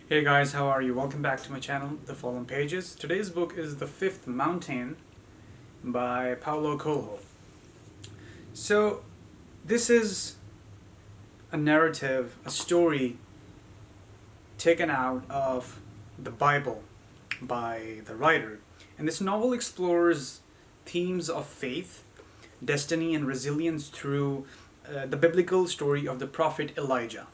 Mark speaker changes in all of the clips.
Speaker 1: Hey guys, how are you? Welcome back to my channel, The Fallen Pages. Today's book is The Fifth Mountain by Paulo Coelho. So, this is a narrative, a story taken out of the Bible by the writer. And this novel explores themes of faith, destiny, and resilience through the biblical story of the prophet Elijah.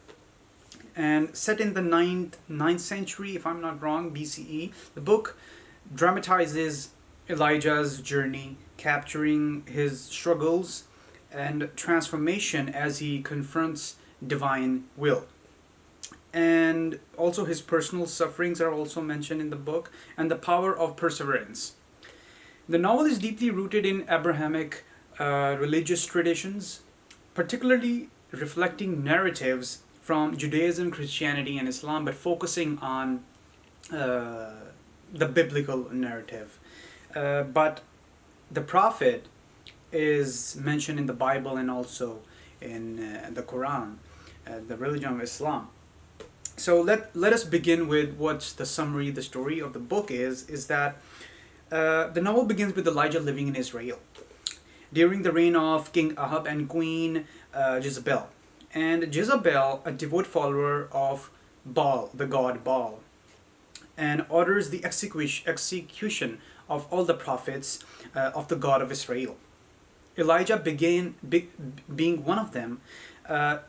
Speaker 1: And set in the ninth century, if I'm not wrong, BCE, the book dramatizes Elijah's journey, capturing his struggles and transformation as he confronts divine will. And also his personal sufferings are also mentioned in the book, and the power of perseverance. The novel is deeply rooted in Abrahamic religious traditions, particularly reflecting narratives from Judaism, Christianity, and Islam, but focusing on the biblical narrative. But the prophet is mentioned in the Bible and also in the Quran, the religion of Islam. So let us begin with what's the summary, the story of the book is that the novel begins with Elijah living in Israel during the reign of King Ahab and Queen Jezebel. And Jezebel, a devout follower of Baal, the god Baal, and orders the execution of all the prophets of the God of Israel. Elijah, being one of them,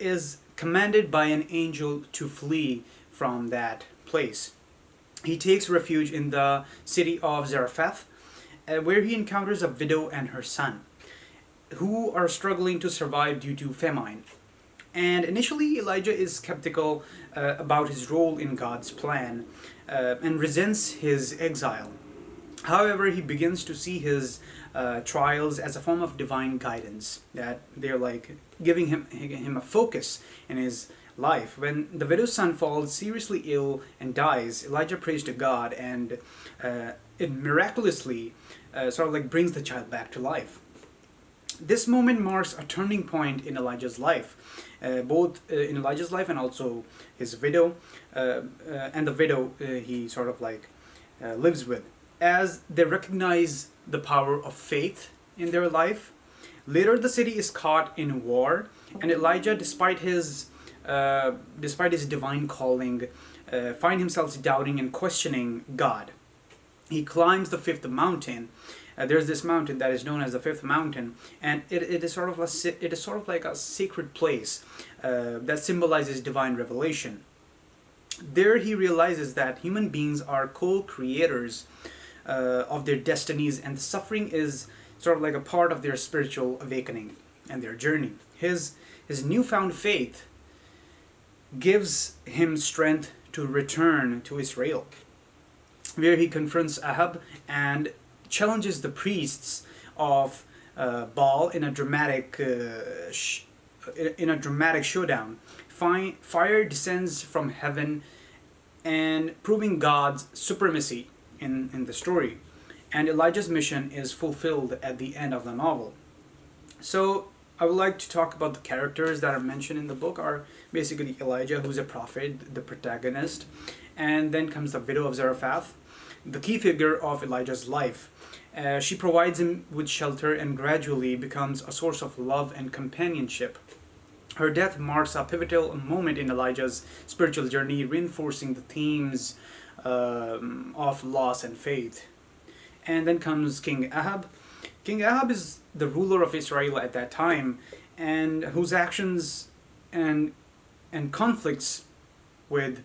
Speaker 1: is commanded by an angel to flee from that place. He takes refuge in the city of Zarephath, where he encounters a widow and her son, who are struggling to survive due to famine. And initially, Elijah is skeptical about his role in God's plan and resents his exile. However, he begins to see his trials as a form of divine guidance, that they're like giving him a focus in his life. When the widow's son falls seriously ill and dies, Elijah prays to God, and it miraculously sort of like brings the child back to life. This moment marks a turning point in Elijah's life, both in Elijah's life and also his widow, and the widow he sort of like lives with, as they recognize the power of faith in their life. Later, the city is caught in war, and Elijah, despite his divine calling, finds himself doubting and questioning God. He climbs the fifth mountain. There's this mountain that is known as the fifth mountain, and it is sort of like a sacred place that symbolizes divine revelation. There he realizes that human beings are co-creators of their destinies, and the suffering is sort of like a part of their spiritual awakening and their journey. His newfound faith gives him strength to return to Israel, where he confronts Ahab and challenges the priests of Baal in a dramatic showdown. Fire descends from heaven, and proving God's supremacy in the story. And Elijah's mission is fulfilled at the end of the novel. So I would like to talk about the characters that are mentioned in the book. Are basically Elijah, who's a prophet, the protagonist, and then comes the widow of Zarephath, the key figure of Elijah's life. She provides him with shelter and gradually becomes a source of love and companionship. Her death marks a pivotal moment in Elijah's spiritual journey, reinforcing the themes of loss and faith. And then comes King Ahab. King Ahab is the ruler of Israel at that time, and whose actions and conflicts with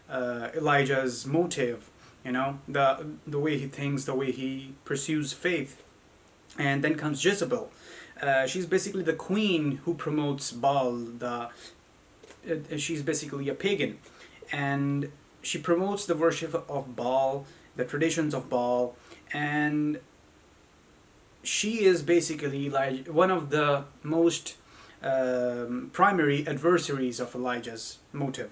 Speaker 1: Elijah's motive, the way he thinks, the way he pursues faith. And then comes Jezebel. She's basically the queen who promotes Baal. She's basically a pagan, and she promotes the worship of Baal, the traditions of Baal, and she is basically like one of the most primary adversaries of Elijah's motive.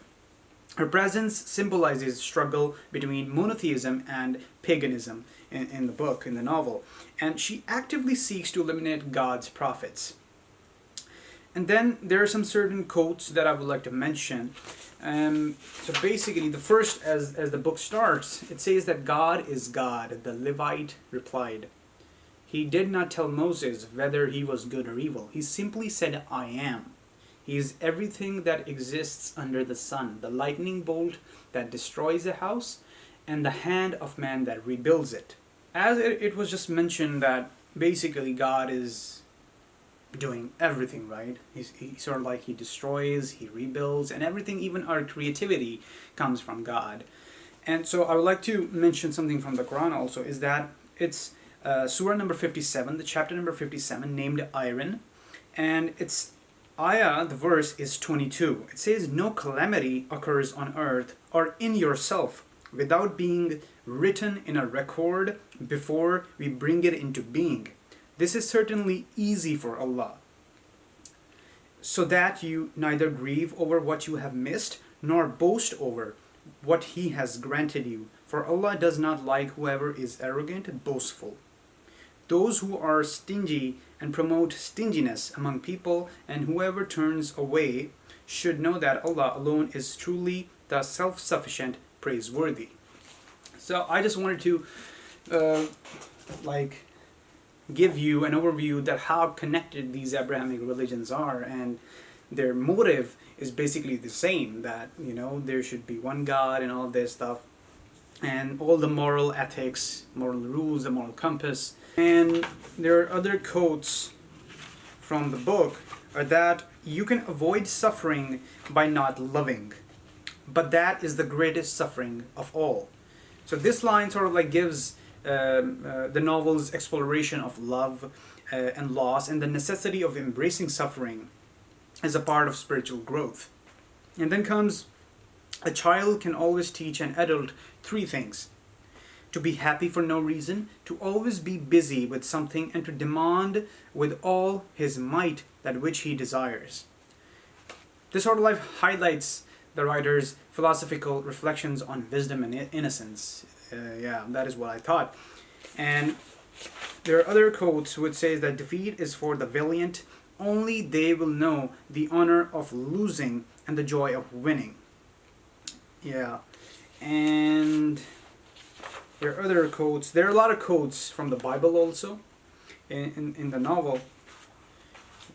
Speaker 1: Her presence symbolizes struggle between monotheism and paganism in the book, in the novel, and she actively seeks to eliminate God's prophets. And then there are some certain quotes that I would like to mention. So basically, the first, as the book starts, it says that God is God. The Levite replied. He did not tell Moses whether he was good or evil. He simply said, I am. He is everything that exists under the sun, the lightning bolt that destroys a house, and the hand of man that rebuilds it. As it was just mentioned that basically God is doing everything, right? He sort of like he destroys, he rebuilds, and everything, even our creativity, comes from God. And so I would like to mention something from the Quran also, is that it's Surah number 57, the chapter number 57, named Iron, and it's ayah, the verse is 22. It says, no calamity occurs on earth or in yourself without being written in a record before we bring it into being. This is certainly easy for Allah, so that you neither grieve over what you have missed, nor boast over what He has granted you. For Allah does not like whoever is arrogant and boastful. Those who are stingy and promote stinginess among people, and whoever turns away, should know that Allah alone is truly the self-sufficient, praiseworthy. So I just wanted to give you an overview that how connected these Abrahamic religions are, and their motive is basically the same, that there should be one God and all this stuff, and all the moral ethics, moral rules, the moral compass. And there are other quotes from the book are that you can avoid suffering by not loving, but that is the greatest suffering of all. So this line sort of like gives the novel's exploration of love and loss and the necessity of embracing suffering as a part of spiritual growth. And then comes, a child can always teach an adult three things: to be happy for no reason, to always be busy with something, and to demand with all his might that which he desires. This sort of life highlights the writer's philosophical reflections on wisdom and innocence. That is what I thought. And there are other quotes which says that defeat is for the valiant. Only they will know the honor of losing and the joy of winning. And there are other quotes. There are a lot of quotes from the Bible also in the novel.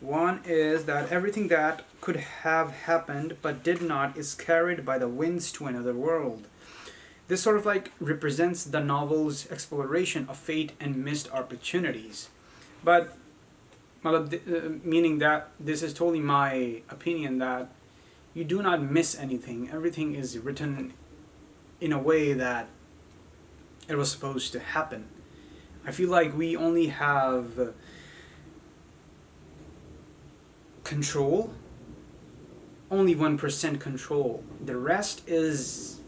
Speaker 1: One is that everything that could have happened but did not is carried by the winds to another world. This sort of like represents the novel's exploration of fate and missed opportunities. But meaning that this is totally my opinion, that you do not miss anything. Everything is written in a way that it was supposed to happen. I feel like we only have control, only 1% control. The rest is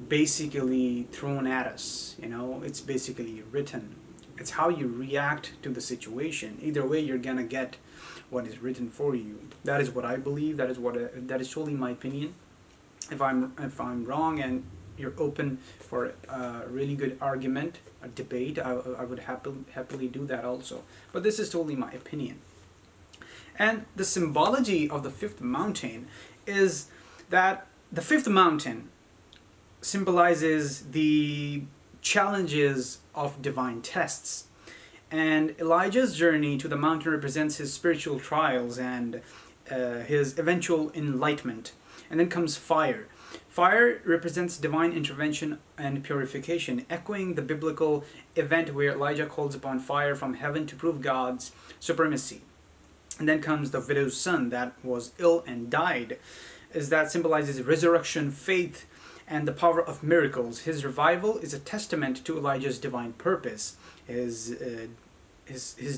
Speaker 1: basically thrown at us. It's basically written. It's how you react to the situation. Either way, you're gonna get what is written for you. That is what I believe. That is totally my opinion. If I'm wrong and you're open for a really good argument, a debate, I would happily do that also. But this is totally my opinion. And the symbology of the fifth mountain is that the fifth mountain symbolizes the challenges of divine tests. And Elijah's journey to the mountain represents his spiritual trials and his eventual enlightenment. And then comes fire. Fire represents divine intervention and purification, echoing the biblical event where Elijah calls upon fire from heaven to prove God's supremacy. And then comes the widow's son that was ill and died, as that symbolizes resurrection, faith, and the power of miracles. His revival is a testament to Elijah's divine purpose, his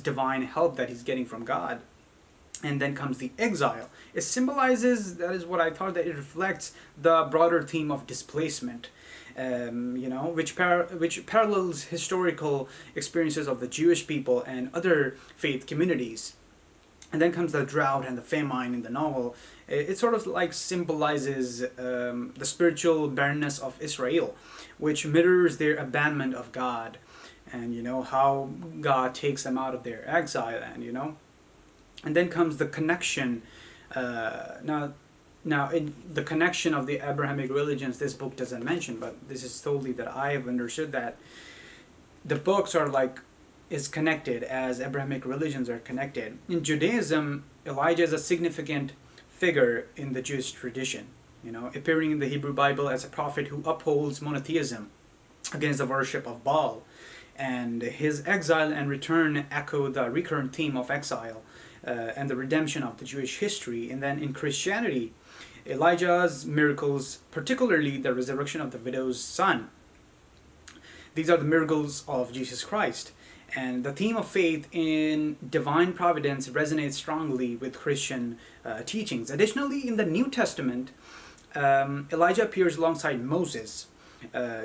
Speaker 1: divine help that he's getting from God. And then comes the exile. It symbolizes, that is what I thought, that it reflects the broader theme of displacement, which parallels historical experiences of the Jewish people and other faith communities. And then comes the drought and the famine in the novel. It sort of like symbolizes the spiritual barrenness of Israel, which mirrors their abandonment of God, and how God takes them out of their exile, and And then comes the connection. Now, in the connection of the Abrahamic religions, this book doesn't mention, but this is totally that I have understood that the books are like is connected as Abrahamic religions are connected. In Judaism, Elijah is a significant figure in the Jewish tradition, appearing in the Hebrew Bible as a prophet who upholds monotheism against the worship of Baal. And his exile and return echo the recurrent theme of exile and the redemption of the Jewish history. And then in Christianity, Elijah's miracles, particularly the resurrection of the widow's son, these are the miracles of Jesus Christ. And the theme of faith in divine providence resonates strongly with Christian teachings. Additionally, in the New Testament, Elijah appears alongside Moses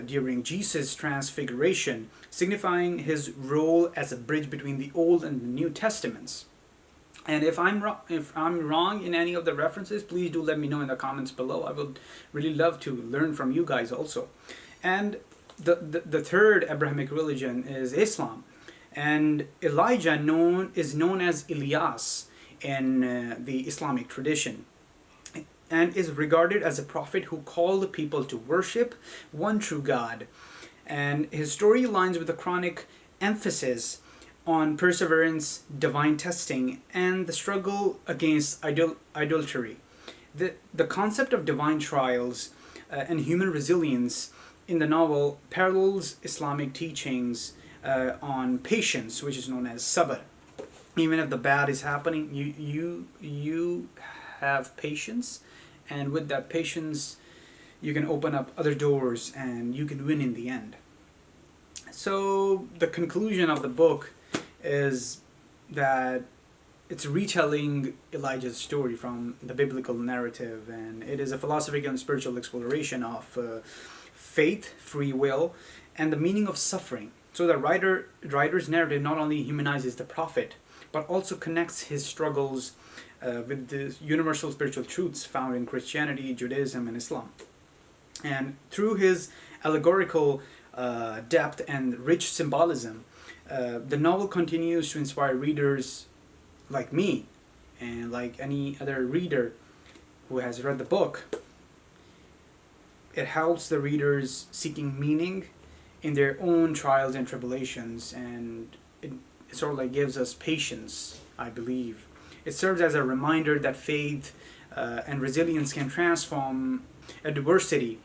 Speaker 1: during Jesus' transfiguration, signifying his role as a bridge between the Old and the New Testaments. And if I'm wrong in any of the references, please do let me know in the comments below. I would really love to learn from you guys also. And the third Abrahamic religion is Islam. And Elijah is known as Elias in the Islamic tradition, and is regarded as a prophet who called the people to worship one true God. And his story aligns with the chronic emphasis on perseverance, divine testing, and the struggle against idolatry. The concept of divine trials and human resilience in the novel parallels Islamic teachings on patience, which is known as sabr. Even if the bad is happening, you have patience, and with that patience you can open up other doors and you can win in the end. So the conclusion of the book is that it's retelling Elijah's story from the biblical narrative, and it is a philosophical and spiritual exploration of faith, free will, and the meaning of suffering. So the writer's narrative not only humanizes the prophet, but also connects his struggles with the universal spiritual truths found in Christianity, Judaism, and Islam. And through his allegorical depth and rich symbolism, the novel continues to inspire readers like me and like any other reader who has read the book. It helps the readers seeking meaning in their own trials and tribulations, and it sort of like gives us patience, I believe. It serves as a reminder that faith and resilience can transform adversity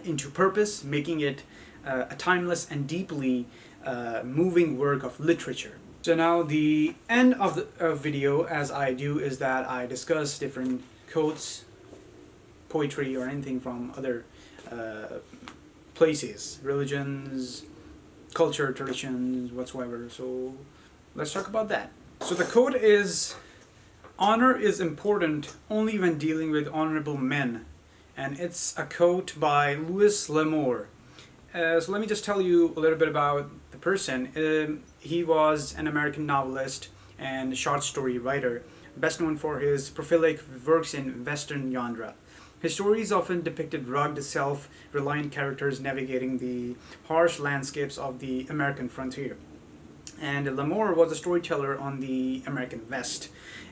Speaker 1: into purpose, making it a timeless and deeply moving work of literature. So now the end of the video, as I do, is that I discuss different quotes, poetry, or anything from other places, religions, culture, traditions, whatsoever. So let's talk about that. So the quote is, "Honor is important only when dealing with honorable men." And it's a quote by Louis L'Amour. So let me just tell you a little bit about the person. He was an American novelist and short story writer, best known for his prolific works in Western genre. His stories often depicted rugged, self-reliant characters navigating the harsh landscapes of the American frontier. And L'Amour was a storyteller on the American West,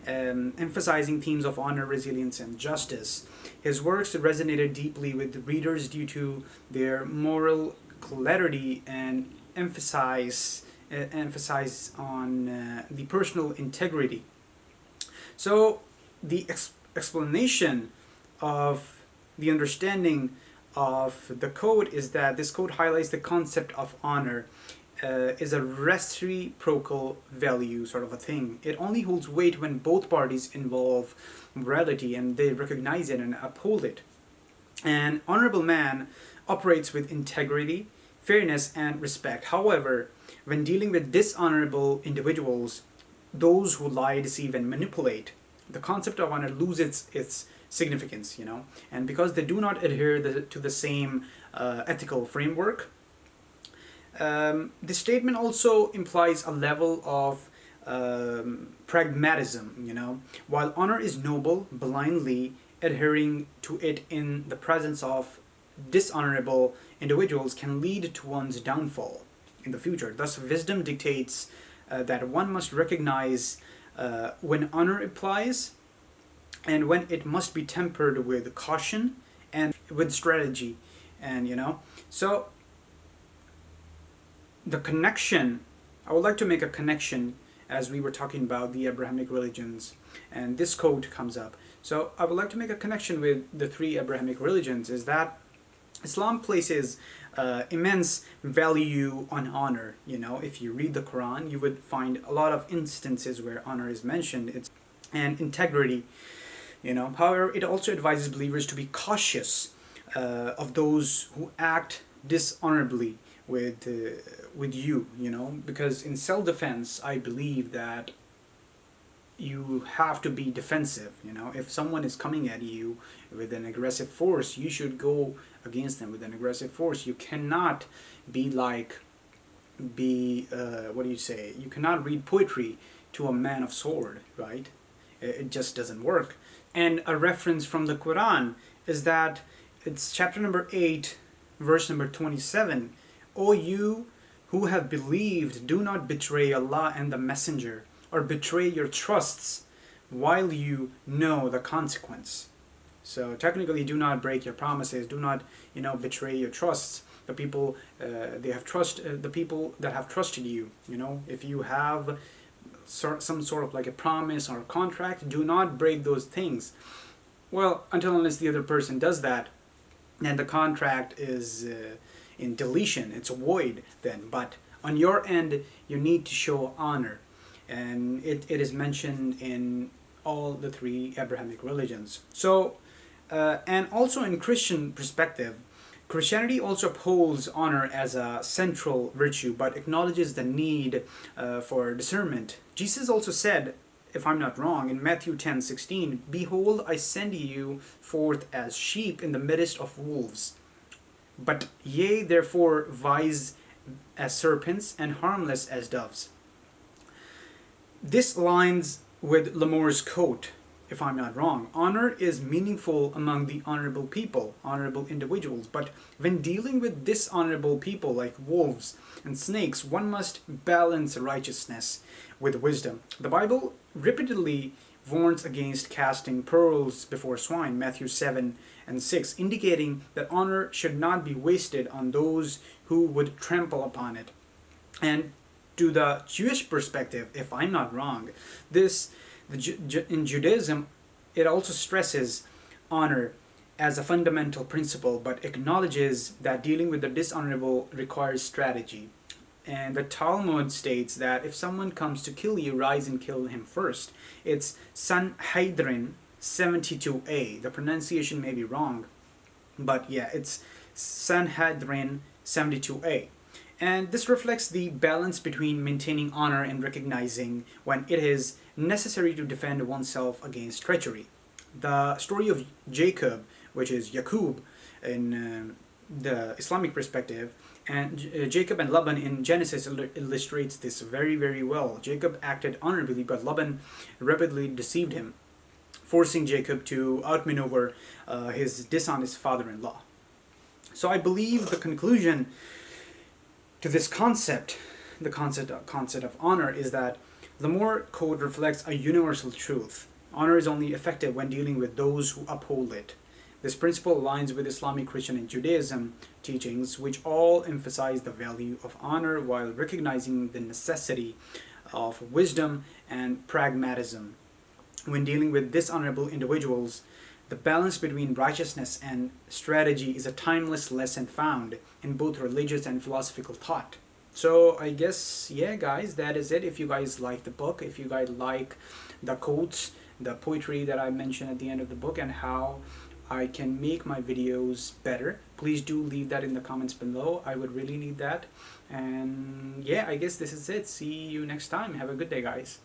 Speaker 1: emphasizing themes of honor, resilience, and justice. His works resonated deeply with readers due to their moral clarity and emphasis on the personal integrity. So the explanation of the understanding of the code is that this code highlights the concept of honor is a reciprocal value sort of a thing. It only holds weight when both parties involve morality and they recognize it and uphold it. An honorable man operates with integrity, fairness, and respect. However, when dealing with dishonorable individuals, those who lie, deceive, and manipulate, the concept of honor loses its significance, and because they do not adhere to the same ethical framework. This statement also implies a level of pragmatism, while honor is noble, blindly adhering to it in the presence of dishonorable individuals can lead to one's downfall in the future. Thus, wisdom dictates that one must recognize when honor applies, and when it must be tempered with caution and with strategy. And so the connection, I would like to make a connection as we were talking about the Abrahamic religions, and this quote comes up. So I would like to make a connection with the three Abrahamic religions, is that Islam places immense value on honor. If you read the Quran, you would find a lot of instances where honor is mentioned, and integrity. However, it also advises believers to be cautious of those who act dishonorably with you. Because in self-defense, I believe that you have to be defensive. If someone is coming at you with an aggressive force, you should go against them with an aggressive force. You cannot what do you say? You cannot read poetry to a man of sword, right? It just doesn't work. And a reference from the Quran is that it's chapter number 8, verse number 27. O you who have believed, do not betray Allah and the Messenger, or betray your trusts while you know the consequence. So technically, do not break your promises. Do not, betray your trusts. The people the people that have trusted you. If you have some sort of like a promise or a contract, do not break those things. Well, until unless the other person does that, then the contract is in deletion. It's void then. But on your end, you need to show honor, and it is mentioned in all the three Abrahamic religions. So, and also in Christian perspective, Christianity also upholds honor as a central virtue, but acknowledges the need for discernment. Jesus also said, if I'm not wrong, in Matthew 10:16, "Behold, I send you forth as sheep in the midst of wolves. But ye therefore wise as serpents and harmless as doves." This aligns with Lamour's quote, if I'm not wrong. Honor is meaningful among the honorable people, honorable individuals, but when dealing with dishonorable people like wolves and snakes, one must balance righteousness with wisdom. The Bible repeatedly warns against casting pearls before swine, Matthew 7:6, indicating that honor should not be wasted on those who would trample upon it. And to the Jewish perspective, if I'm not wrong, in Judaism, it also stresses honor as a fundamental principle, but acknowledges that dealing with the dishonorable requires strategy. And the Talmud states that if someone comes to kill you, rise and kill him first. It's Sanhedrin 72a. The pronunciation may be wrong, but yeah, it's Sanhedrin 72a. And this reflects the balance between maintaining honor and recognizing when it is necessary to defend oneself against treachery. The story of Jacob, which is Yaqub in the Islamic perspective, and Jacob and Laban in Genesis illustrates this very, very well. Jacob acted honorably, but Laban rapidly deceived him, forcing Jacob to outmaneuver his dishonest father-in-law. So I believe the conclusion to this concept, the concept of honor, is that the Moore Code reflects a universal truth. Honor is only effective when dealing with those who uphold it. This principle aligns with Islamic, Christian, and Judaism teachings, which all emphasize the value of honor while recognizing the necessity of wisdom and pragmatism. When dealing with dishonorable individuals, the balance between righteousness and strategy is a timeless lesson found in both religious and philosophical thought. So I guess, yeah, guys, that is it. If you guys like the book, if you guys like the quotes, the poetry that I mentioned at the end of the book, and how I can make my videos better, please do leave that in the comments below. I would really need that. And yeah, I guess this is it. See you next time. Have a good day, guys.